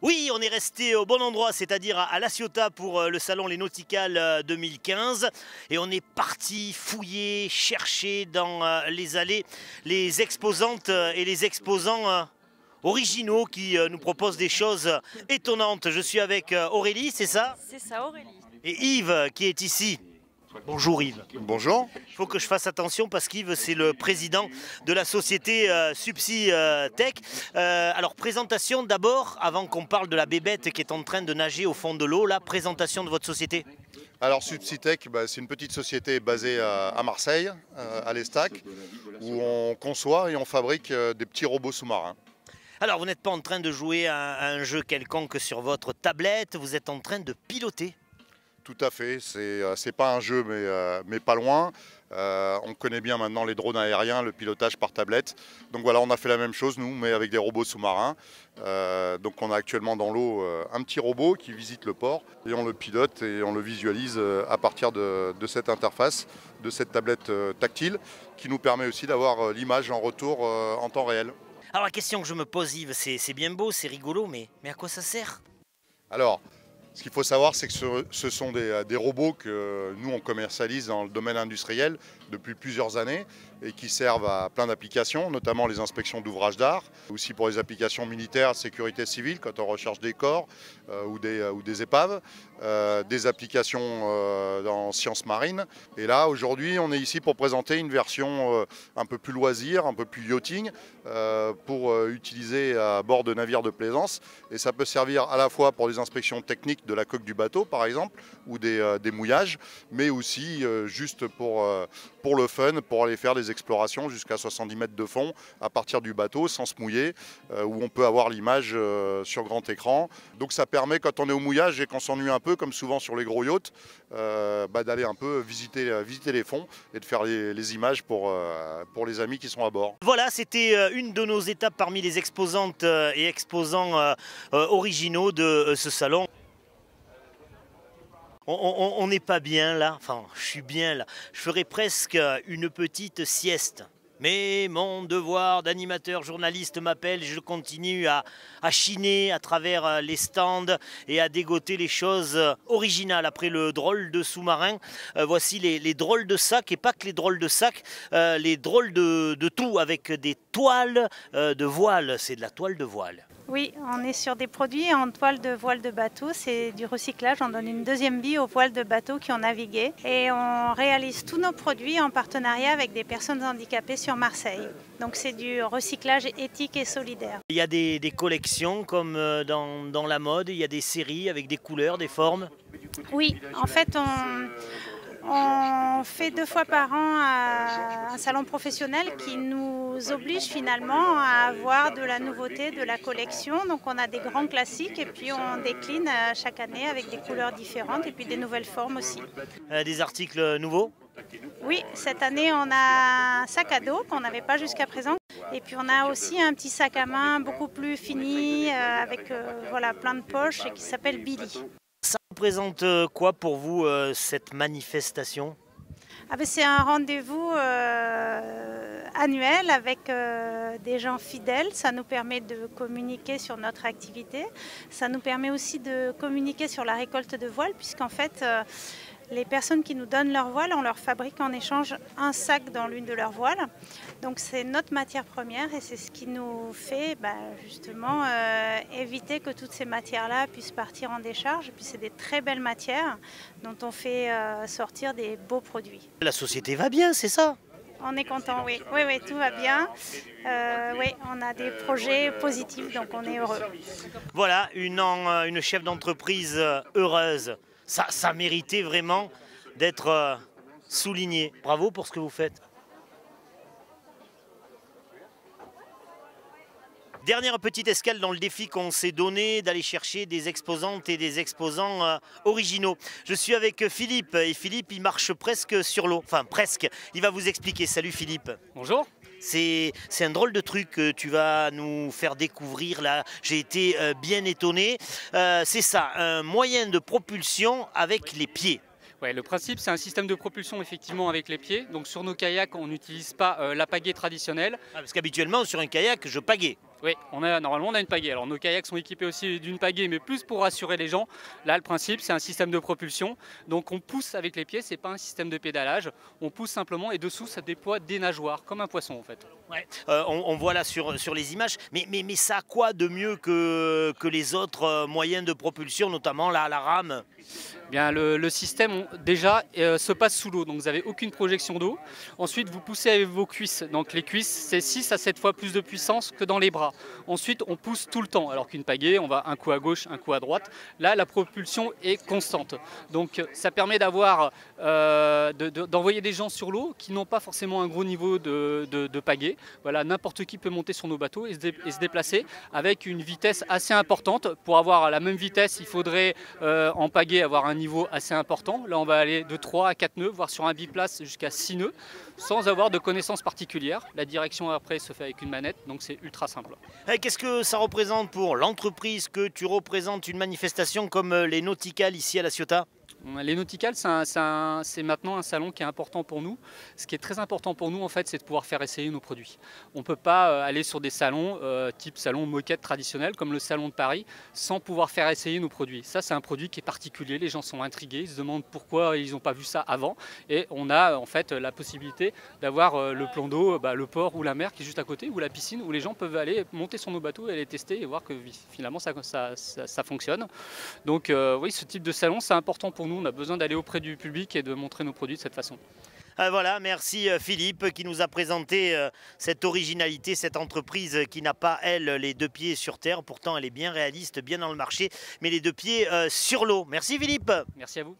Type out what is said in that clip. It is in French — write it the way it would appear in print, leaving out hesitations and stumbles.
Oui, on est resté au bon endroit, c'est-à-dire à La Ciotat pour le salon Les Nauticales 2015. Et on est parti fouiller, chercher dans les allées les exposantes et les exposants originaux qui nous proposent des choses étonnantes. Je suis avec Aurélie, c'est ça? C'est ça, Aurélie. Et Yves qui est ici. Bonjour Yves. Bonjour. Il faut que je fasse attention parce qu'Yves c'est le président de la société Subsi Tech. Alors présentation d'abord, avant qu'on parle de la bébête qui est en train de nager au fond de l'eau, la présentation de votre société. Alors Subsitech, c'est une petite société basée à Marseille, à l'Estac, où on conçoit et on fabrique des petits robots sous-marins. Alors vous n'êtes pas en train de jouer à un jeu quelconque sur votre tablette, vous êtes en train de piloter. Tout à fait, c'est pas un jeu mais pas loin. On connaît bien maintenant les drones aériens, le pilotage par tablette. Donc voilà, on a fait la même chose nous, mais avec des robots sous-marins. Donc on a actuellement dans l'eau un petit robot qui visite le port et on le pilote et on le visualise à partir de cette interface, de cette tablette tactile qui nous permet aussi d'avoir l'image en retour en temps réel. Alors la question que je me pose Yves, c'est bien beau, c'est rigolo, mais à quoi ça sert? Alors, ce qu'il faut savoir, c'est que ce sont des robots que nous, on commercialise dans le domaine industriel depuis plusieurs années et qui servent à plein d'applications, notamment les inspections d'ouvrages d'art, aussi pour les applications militaires, sécurité civile, quand on recherche des corps ou des épaves, des applications en sciences marines. Et là, aujourd'hui, on est ici pour présenter une version un peu plus loisir, un peu plus yachting, pour utiliser à bord de navires de plaisance. Et ça peut servir à la fois pour des inspections techniques de la coque du bateau, par exemple, ou des mouillages, mais aussi juste pour le fun, pour aller faire des explorations jusqu'à 70 mètres de fond à partir du bateau sans se mouiller, où on peut avoir l'image sur grand écran. Donc ça permet, quand on est au mouillage et qu'on s'ennuie un peu, comme souvent sur les gros yachts, d'aller un peu visiter les fonds et de faire les images pour les amis qui sont à bord. Voilà, c'était une de nos étapes parmi les exposantes et exposants originaux de ce salon. On n'est pas bien là, enfin je suis bien là, je ferai presque une petite sieste. Mais mon devoir d'animateur journaliste m'appelle, je continue à chiner à travers les stands et à dégoter les choses originales. Après le drôle de sous-marin, voici les drôles de sacs, et pas que les drôles de sacs, les drôles de tout avec des toiles de voile, c'est de la toile de voile. Oui, on est sur des produits en toile de voile de bateau, c'est du recyclage, on donne une deuxième vie aux voiles de bateau qui ont navigué et on réalise tous nos produits en partenariat avec des personnes handicapées sur Marseille. Donc c'est du recyclage éthique et solidaire. Il y a des collections comme dans la mode, il y a des séries avec des couleurs, des formes. Oui, en fait on fait 2 fois par an un salon professionnel qui nous oblige finalement à avoir de la nouveauté, de la collection. Donc on a des grands classiques et puis on décline chaque année avec des couleurs différentes et puis des nouvelles formes aussi. Des articles nouveaux? Oui, cette année on a un sac à dos qu'on n'avait pas jusqu'à présent. Et puis on a aussi un petit sac à main beaucoup plus fini avec voilà, plein de poches et qui s'appelle Billy. Ça représente quoi pour vous cette manifestation? C'est un rendez-vous annuel avec des gens fidèles. Ça nous permet de communiquer sur notre activité. Ça nous permet aussi de communiquer sur la récolte de voiles puisqu'en fait les personnes qui nous donnent leur voile, on leur fabrique en échange un sac dans l'une de leurs voiles. Donc c'est notre matière première et c'est ce qui nous fait justement éviter que toutes ces matières-là puissent partir en décharge. Et puis c'est des très belles matières dont on fait sortir des beaux produits. La société va bien, c'est ça? On est content, oui. Oui, tout va bien. Oui, on a des projets positifs, donc on est heureux. Voilà, une chef d'entreprise heureuse. Ça méritait vraiment d'être souligné. Bravo pour ce que vous faites. Dernière petite escale dans le défi qu'on s'est donné d'aller chercher des exposantes et des exposants originaux. Je suis avec Philippe et Philippe il marche presque sur l'eau. Enfin presque, il va vous expliquer. Salut Philippe. Bonjour. C'est un drôle de truc que tu vas nous faire découvrir là. J'ai été bien étonné. C'est ça, un moyen de propulsion avec les pieds. Ouais, le principe, c'est un système de propulsion effectivement avec les pieds. Donc sur nos kayaks, on n'utilise pas la pagaie traditionnelle. Parce qu'habituellement, sur un kayak, je pagaie. Oui, normalement on a une pagaie. Alors nos kayaks sont équipés aussi d'une pagaie, mais plus pour rassurer les gens. Là, le principe, c'est un système de propulsion. Donc on pousse avec les pieds, c'est pas un système de pédalage. On pousse simplement et dessous, ça déploie des nageoires, comme un poisson en fait. Ouais. On voit là sur les images, mais ça a quoi de mieux que les autres moyens de propulsion, notamment la rame? Bien, le système déjà se passe sous l'eau, donc vous n'avez aucune projection d'eau. Ensuite, vous poussez avec vos cuisses. Donc les cuisses, c'est 6 à 7 fois plus de puissance que dans les bras. Ensuite, on pousse tout le temps, alors qu'une pagaie, on va un coup à gauche, un coup à droite. Là, la propulsion est constante. Donc ça permet d'envoyer des gens sur l'eau qui n'ont pas forcément un gros niveau de pagaie. Voilà, n'importe qui peut monter sur nos bateaux et se déplacer avec une vitesse assez importante. Pour avoir la même vitesse, il faudrait en pagaie avoir un niveau assez important. Là, on va aller de 3 à 4 nœuds, voire sur un biplace jusqu'à 6 nœuds, sans avoir de connaissances particulières. La direction après se fait avec une manette, donc c'est ultra simple. Qu'est-ce que ça représente pour l'entreprise que tu représentes une manifestation comme les Nauticales ici à La Ciotat? Les Nauticales, c'est maintenant un salon qui est important pour nous. Ce qui est très important pour nous, en fait, c'est de pouvoir faire essayer nos produits. On ne peut pas aller sur des salons type salon moquette traditionnel, comme le salon de Paris, sans pouvoir faire essayer nos produits. Ça, c'est un produit qui est particulier. Les gens sont intrigués, ils se demandent pourquoi ils n'ont pas vu ça avant. Et on a en fait la possibilité d'avoir le plan d'eau, le port ou la mer qui est juste à côté, ou la piscine, où les gens peuvent aller monter sur nos bateaux et les tester et voir que finalement ça fonctionne. Donc oui, ce type de salon, c'est important pour nous. On a besoin d'aller auprès du public et de montrer nos produits de cette façon. Voilà, merci Philippe qui nous a présenté cette originalité, cette entreprise qui n'a pas, elle, les deux pieds sur terre. Pourtant, elle est bien réaliste, bien dans le marché, mais les deux pieds sur l'eau. Merci Philippe. Merci à vous.